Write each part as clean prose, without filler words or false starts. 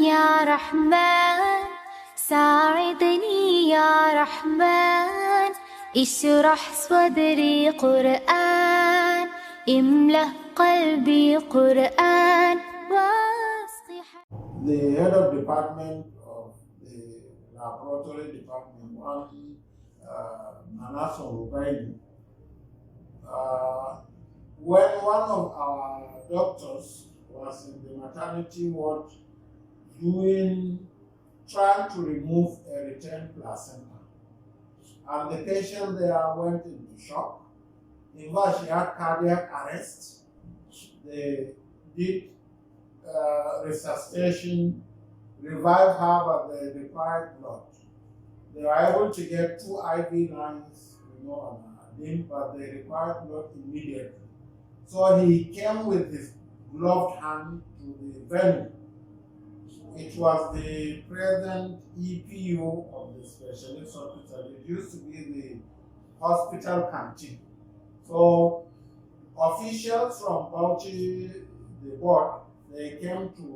يا رحمن ساعدني يا رحمن اشرح صدري قرآن املأ قلبي قرآن The head of department of the laboratory department, one Manasseh Rubaini, when one of our doctors was in the maternity ward trying to remove a retained placenta, and the patient there went into shock. In fact, she had cardiac arrest. They did resuscitation, revive her, but they required blood. They were able to get 2 IV lines, on a limb, but they required blood immediately. So he came with his gloved hand to the venue. It was the present EPU of the specialist hospital. It used to be the hospital canteen. So officials from Bauchi, the board, they came to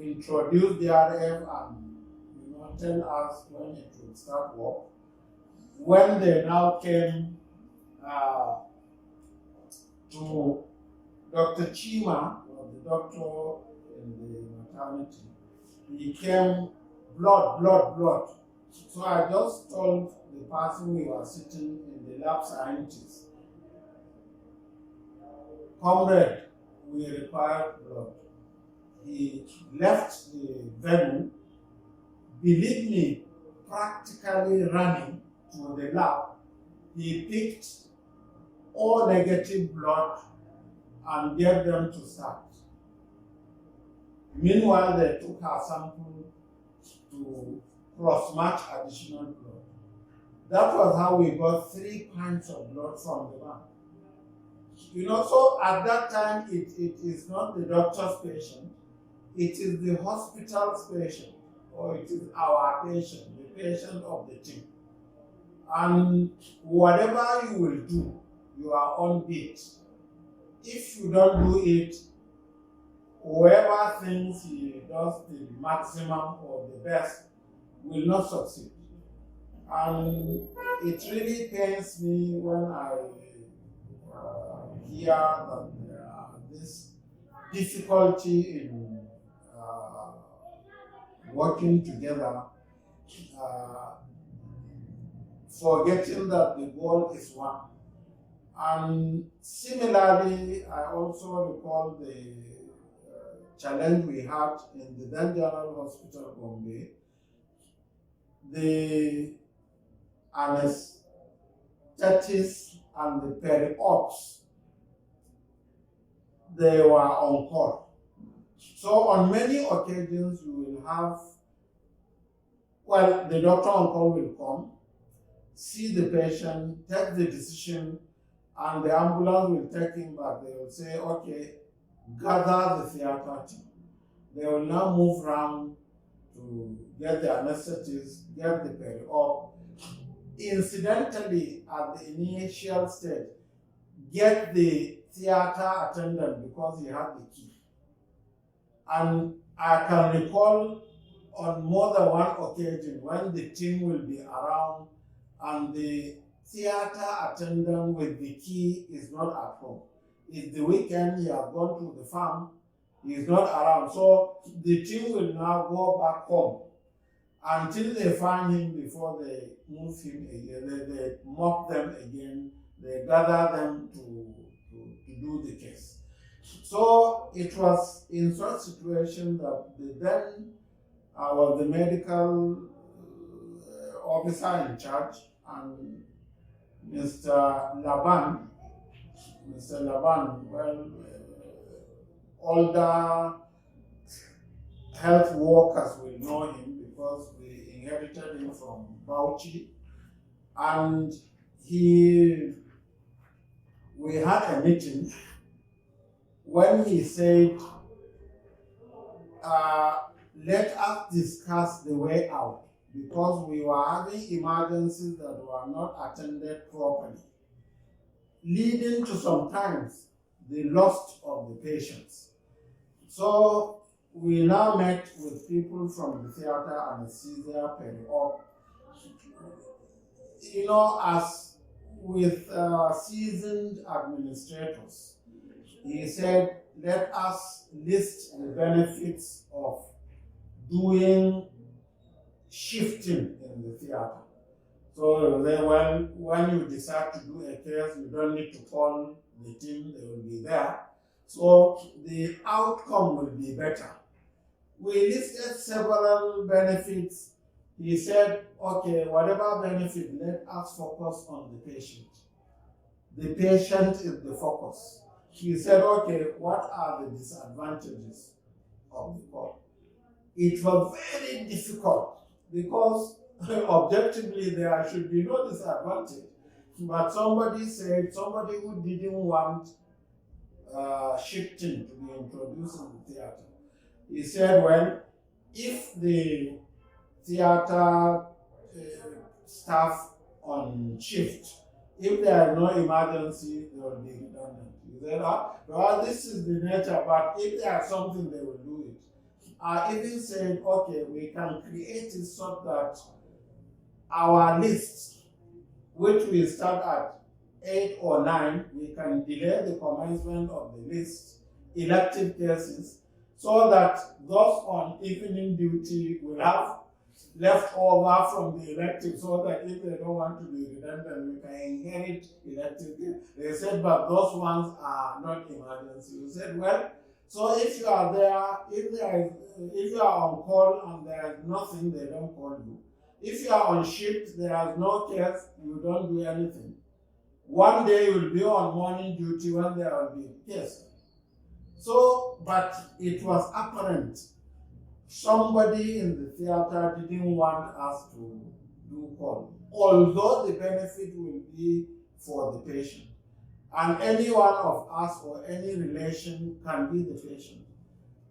introduce the RF and tell us when it would start work. When they now came to Dr. Chima, the doctor in the maternity, he came blood. So I just told the person we were sitting in the lab scientist, comrade, we require blood. He left the venue, believe me, practically running to the lab. He picked all negative blood and gave them to start. Meanwhile, they took her sample to cross-match additional blood. That was how we got 3 pints of blood from the bank. So at that time, it is not the doctor's patient, it is the hospital's patient, or it is our patient, the patient of the team. And whatever you will do, you are on beat. If you don't do it, whoever thinks he does the maximum or the best will not succeed. And it really pains me when I hear that there are this difficulty in working together, forgetting that the goal is one. And similarly, I also recall the challenge we had in the then General Hospital, Gombe. The anesthetists and the peri-ops, they were on call. So on many occasions you will have, the doctor on call will come, see the patient, take the decision, and the ambulance will take him back. They will say, okay, gather the theater team. They will now move around to get the anesthetist, get the peri-op. Incidentally, at the initial stage, get the theater attendant because he had the key. And I can recall on more than one occasion when the team will be around and the theater attendant with the key is not at home. It's the weekend, he has gone to the farm, he is not around. So the team will now go back home until they find him before they move him again. They mock them again, they gather them to do the case. So it was in such situation that then I was the medical officer in charge, and Mr. Laban, older health workers will know him because we inherited him from Bauchi, and we had a meeting when he said, let us discuss the way out, because we were having emergencies that were not attended properly, leading to sometimes the loss of the patients. So we now met with people from the theater, anesthesia, peri-op. As with seasoned administrators, he said, let us list the benefits of doing shifting in the theater. So then when you decide to do a case, you don't need to call the team, they will be there. So the outcome will be better. We listed several benefits. He said, okay, whatever benefit, let us focus on the patient. The patient is the focus. He said, okay, what are the disadvantages of the call? It was very difficult because objectively there should be no disadvantage. But somebody who didn't want shifting to be introduced in the theater, he said, well, if the theater staff on shift, if there is no emergency, they will be redundant. He said, well, this is the nature, but if there is something, they will do it. I even said, okay, we can create it so that our list, which we start at 8 or 9, we can delay the commencement of the list, elective cases, so that those on evening duty will have left over from the elective, so that if they don't want to be redundant, we can inherit elective cases. They said, but those ones are not emergency. We said, well, so if you are there, if you are on call and there is nothing, they don't call you. If you are on shift, there is no case, you don't do anything. One day you will be on morning duty when there will be a case. So, but it was apparent somebody in the theater didn't want us to do call, although the benefit will be for the patient. And any one of us or any relation can be the patient.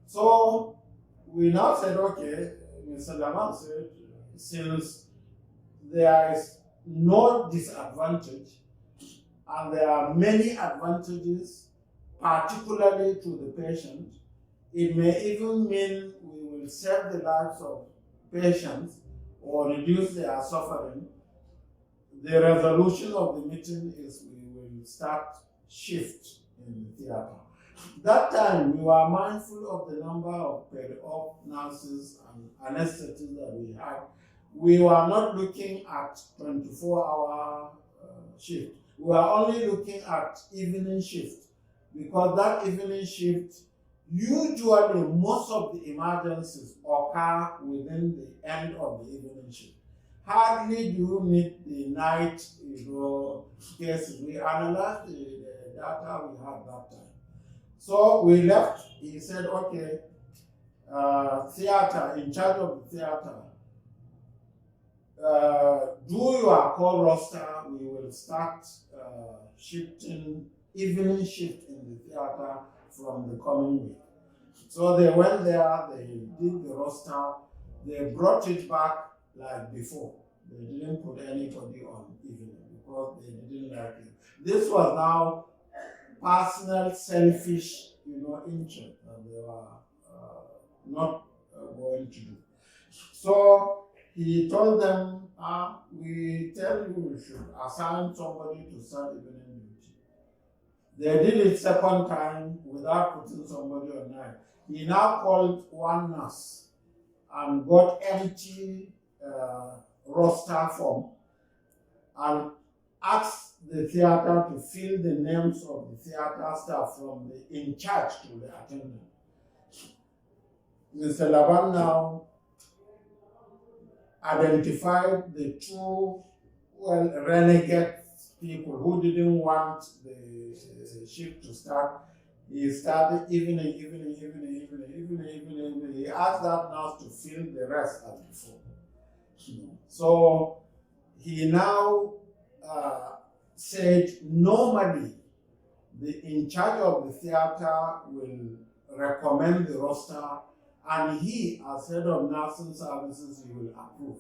So we now said, okay, Mr. Laman said, since there is no disadvantage and there are many advantages, particularly to the patient, it may even mean we will save the lives of patients or reduce their suffering. The resolution of the meeting is we will start shift in the theater. That time we were mindful of the number of peri-op nurses and anesthetists that we had. We were not looking at 24-hour shift. We were only looking at evening shift, because that evening shift, usually most of the emergencies occur within the end of the evening shift. Hardly do you meet the night cases. We analyzed the data we had that time. So we left. He said, okay, theater, in charge of the theater, do your call roster. We will start shifting, evening shift in the theater from the coming week. So they went there, they did the roster, they brought it back like before. They didn't put anybody on evening because they didn't like it. This was now personal, selfish, interest that they were not going to do. So he told them, we tell you we should assign somebody to start evening duty. They did it second time without putting somebody on night. He now called one nurse and got empty roster form and asked the theater to fill the names of the theater staff from the in charge to the attendant. Mr. Laban now identified the two renegade people who didn't want the shift to start. He started evening. He asked that nurse to fill the rest as before. So he now said normally the in charge of the theater will recommend the roster, and he, as head of nursing services, he will approve.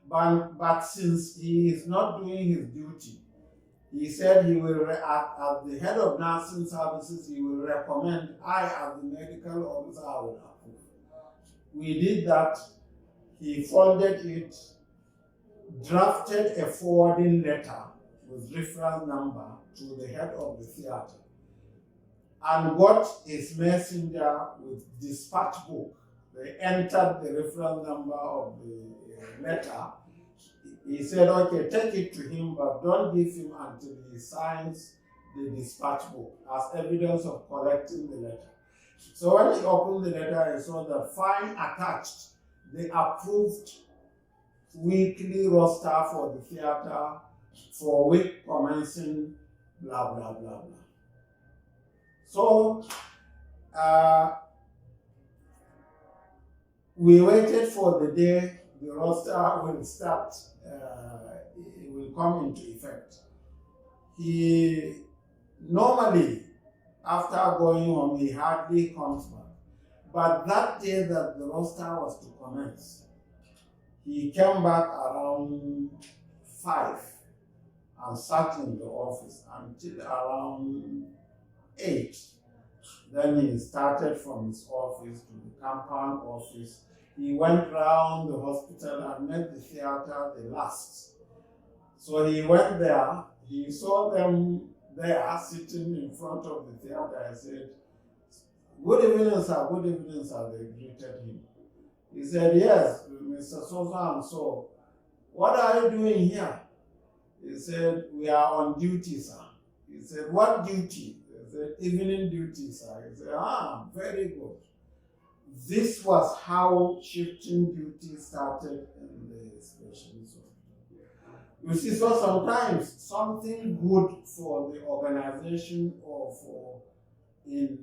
But since he is not doing his duty, he said he will, as the head of nursing services, he will recommend, I, as the medical officer, I will approve. We did that. He folded it, drafted a forwarding letter with reference number to the head of the theater, and got his messenger with dispatch book. They entered the reference number of the letter. He said, okay, take it to him, but don't give him until he signs the dispatch book as evidence of collecting the letter. So when he opened the letter, he saw that fine attached the approved weekly roster for the theater for week commencing blah, blah, blah, blah. So we waited for the day the roster will start, it will come into effect. He normally, after going home, he hardly comes back. But that day that the roster was to commence, he came back around 5 and sat in the office until around 8. Then he started from his office to the compound office. He went round the hospital and met the theater the last. So he went there, he saw them there sitting in front of the theater. I said, good evening, sir, good evening, sir. They greeted him. He said, yes, Mr. So and so. What are you doing here? He said, we are on duty, sir. He said, what duty? He said, evening duty, sir. He said, very good. This was how shifting duty started in the specialist hospital. You see, so sometimes something good for the organization or for, in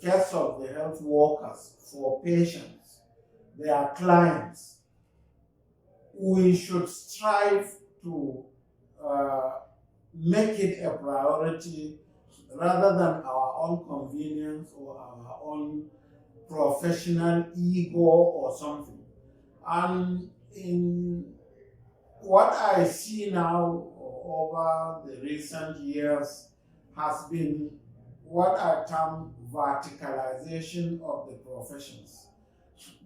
case of the health workers, for patients, their clients, we should strive to make it a priority rather than our own convenience or our own professional ego or something. And in what I see now over the recent years has been what I term verticalization of the professions.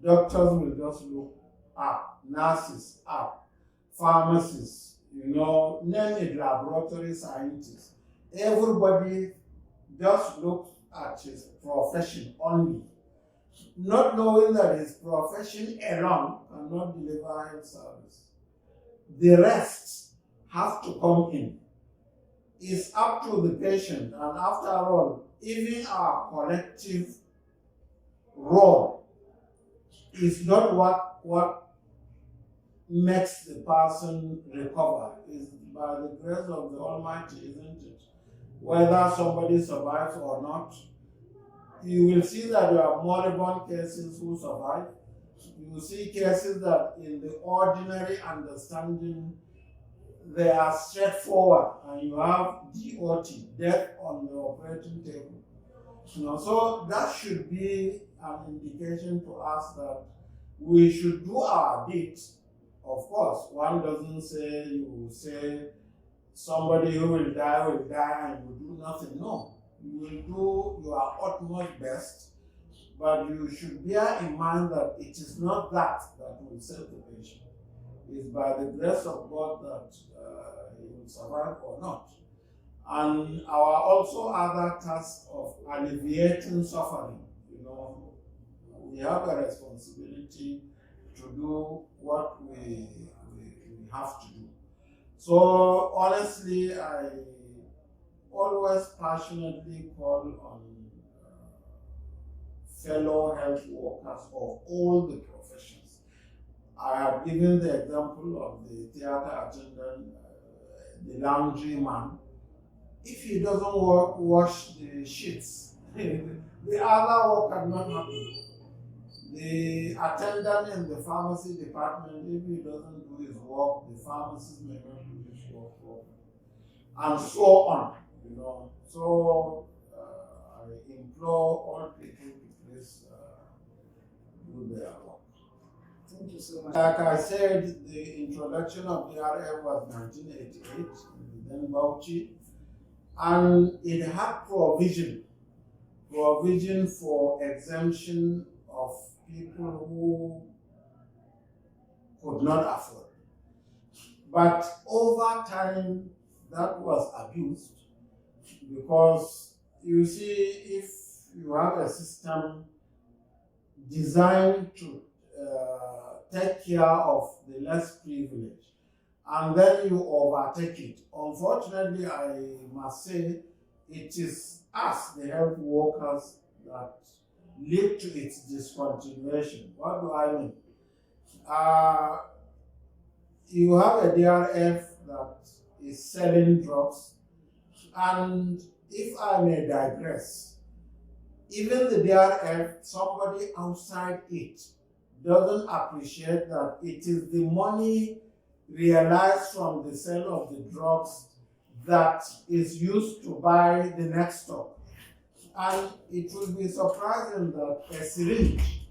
Doctors will just look up, nurses up, pharmacists, name it, laboratory scientists. Everybody just looks at his profession only, not knowing that his profession alone cannot deliver health service. The rest have to come in. It's up to the patient, and after all, even our collective role is not what makes the person recover. It's by the grace of the Almighty, isn't it? Whether somebody survives or not, you will see that there are moribund cases who survive. You will see cases that in the ordinary understanding, they are straightforward, and you have DOT, death on the operating table. So that should be an indication to us that we should do our bit. Of course, one doesn't say you say somebody who will die and you do nothing. No, you will do your utmost best, but you should bear in mind that it is not that will save the patient. It's by the grace of God that he will survive or not. And our also other task of alleviating suffering. We have a responsibility to do what we have to do. So honestly, I always passionately call on fellow health workers of all the professions. I have given the example of the theater attendant, the laundry man. If he doesn't wash the sheets, the other work cannot happen. The attendant in the pharmacy department, if he doesn't do his work, the pharmacist may not do his work properly, and so on. So I implore all people to please do their work. Thank you so much. Like I said, the introduction of DRF was 1988 in then Bauchi, and it had provision for exemption of people who could not afford. But over time, that was abused because you see, if you have a system designed to take care of the less privileged, and then you overtake it. Unfortunately, I must say, it is us, the health workers, that lead to its discontinuation. What do I mean? You have a DRF that is selling drugs, and if I may digress, even the DRF, somebody outside it doesn't appreciate that it is the money realized from the sale of the drugs that is used to buy the next stock. And it will be surprising that a syringe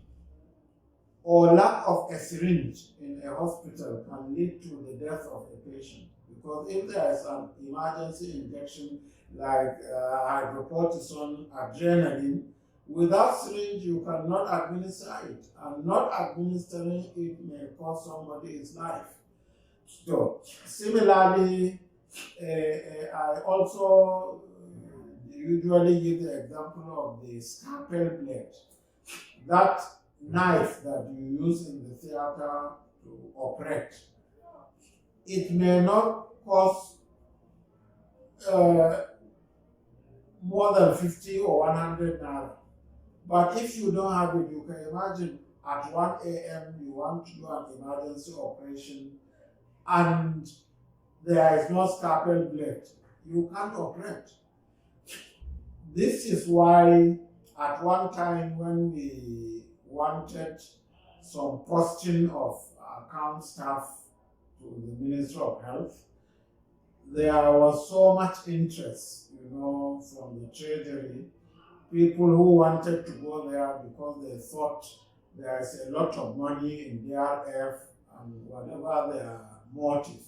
or lack of a syringe in a hospital can lead to the death of a patient. Because if there is an emergency injection like hydrocortisone, adrenaline, without syringe you cannot administer it, and not administering it may cost somebody his life. So, similarly, I also usually give the example of the scalpel blade. That knife that you use in the theater to operate, it may not cost more than 50 or 100 naira. But if you don't have it, you can imagine at 1 a.m. you want to do an emergency operation and there is no scalpel blade. You can't operate. This is why at one time when we wanted some posting of account staff to the Ministry of Health, there was so much interest, from the Treasury, people who wanted to go there because they thought there is a lot of money in DRF and whatever their motive.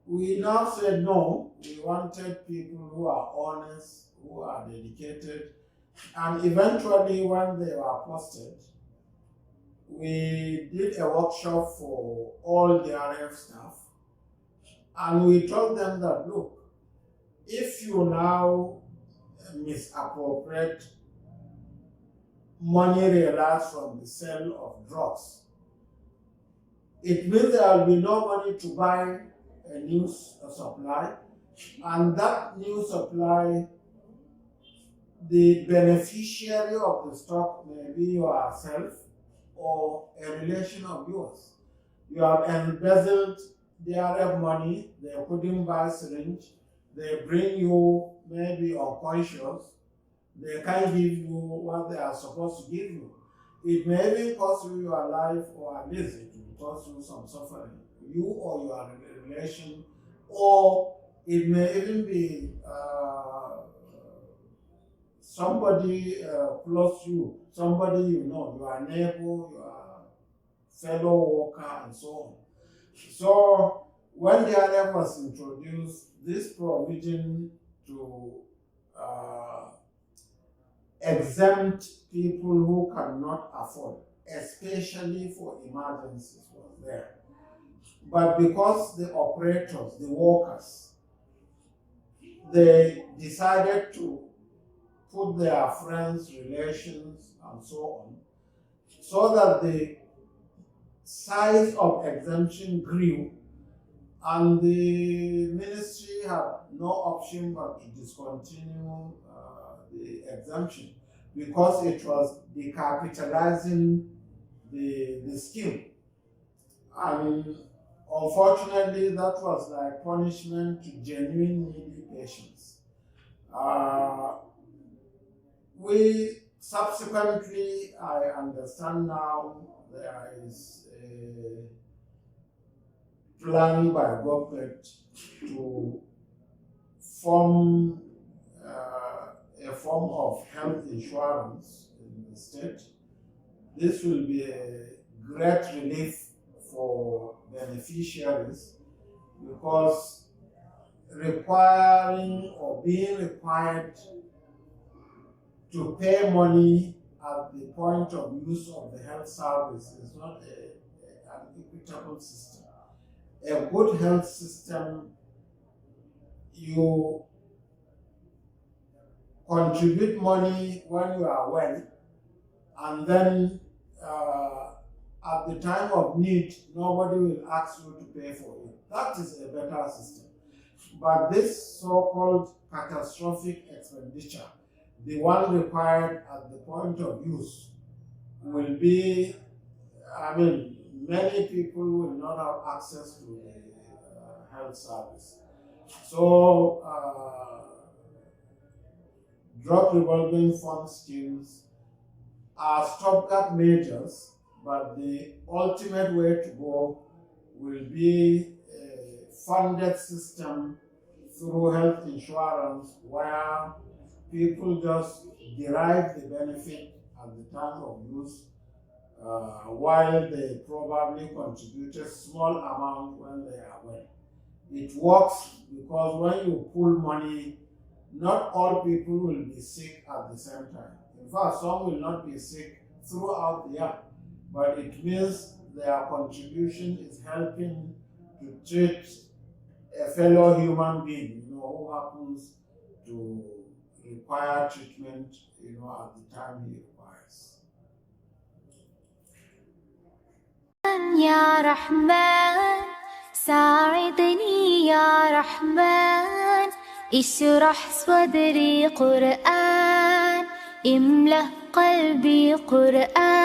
We now said no, we wanted people who are honest, who are dedicated, and eventually when they were posted, we did a workshop for all DRF staff, and we told them that, look, if you now misappropriate money realized from the sale of drugs, it means there will be no money to buy a new supply, and that new supply, the beneficiary of the stock may be yourself or a relation of yours. You have embezzled their money, they couldn't buy syringe, they bring you maybe unconscious, they can't give you what they are supposed to give you. It may even cost you your life, or at least it will cause you some suffering, you or your relation, or it may even be somebody close to you, somebody your neighbor, your fellow worker, and so on. So when the DRF was introduced, this provision to exempt people who cannot afford, especially for emergencies, was there. But because the operators, the workers, they decided to put their friends, relations, and so on, so that the size of exemption grew, and the ministry had no option but to discontinue the exemption because it was decapitalizing the scheme. And unfortunately, that was like punishment to genuine needy patients. We subsequently, I understand now, there is a plan by government to form a form of health insurance in the state. This will be a great relief for beneficiaries because requiring or being required to pay money at the point of use of the health service is not an equitable system. A good health system, you contribute money when you are well, and then at the time of need, nobody will ask you to pay for it. That is a better system. But this so-called catastrophic expenditure, the one required at the point of use, will be, many people will not have access to the health service. So, drug revolving fund schemes are stopgap measures, but the ultimate way to go will be a funded system through health insurance where people just derive the benefit at the time of use, while they probably contribute a small amount when they are well. It works because when you pool money, not all people will be sick at the same time. In fact, some will not be sick throughout the year, but it means their contribution is helping to treat a fellow human being, who happens to require treatment, at the time he requires. يا رحمن ساعدني يا رحمن اشرح صدري قرآن املأ قلبي قرآن